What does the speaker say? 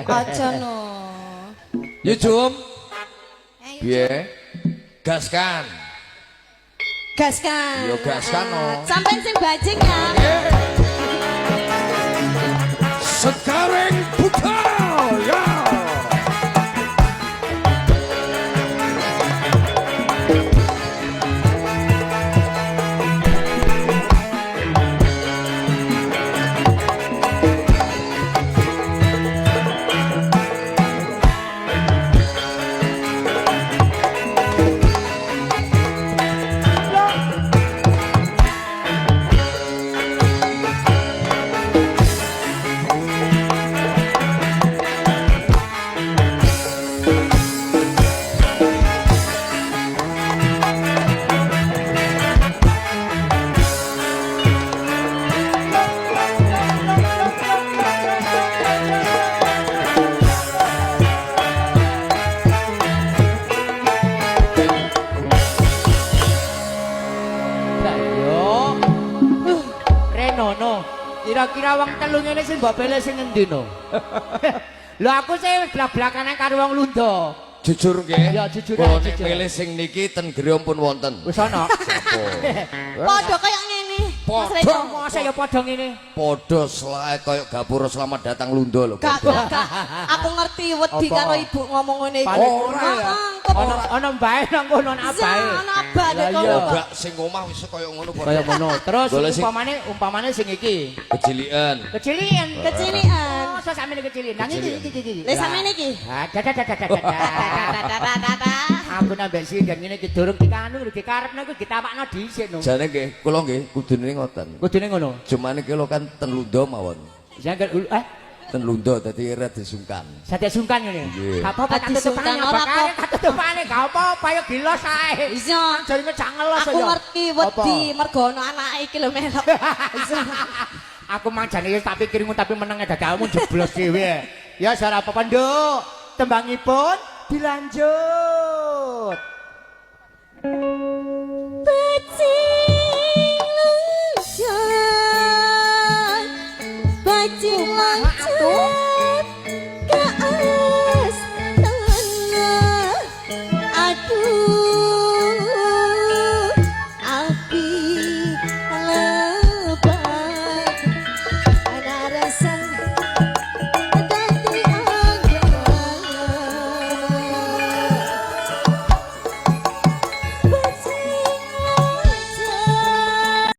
Aja no. Yo Jum. Piye? Gaskan. Gaskan. Yo gaskan no. Sampeyan sing bajing ya. Sekarang buka ya. Kira-kira wong telu ngene sing mbok pilih sing endi no? Lho aku sih blak-blakanan karo wong Lunda. Jujur nggih. Ya jujur Kula aja. nek pilih sing niki ten griya pun wonten. Wis ana. Padha kaya ngene. Mas Padha. Reno. Masa ya padha ngene. Padha selae kaya gapura selamat datang Lunda lho. Gak. Aku ngerti wedi Apa? karo ibu ngomong ngene iki. Ora ya. Ana mbae nang kono ana abae. Ana abah dek Lah kono. iya. Gak sing omah wis kaya ngono Kaya ngono. Terus Golek sing- umpamane sing iki. kecilian. Kecilian. Kecilian. Oh, sampe kecilian. Nang iki. Lah sampeyan iki. Ah, aku nambah sih dan ngene iki durung dikanu lho dikarepne kuwi ditapakno dhisik no. Jane nggih, kula nggih kudune ngoten. Kudune ngono. Cuman iki lho kan ten Lunda mawon. Jangan Ten Lunda dadi ora disungkan. Sate sungkan ngene. Nggih. Gak apa-apa Dadi sungkan tutupane ora bakare apa. tutupane gak apa-apa ya gilos ae. Iya. Jarine cak ngelos Aku ya. ngerti wedi mergo ana anake iki lho melok. Aku manjane wis tak pikir tapi meneng dadamu jeblos dhewe. Ya ora apa-apa, Nduk. Tembangipun dilanjut.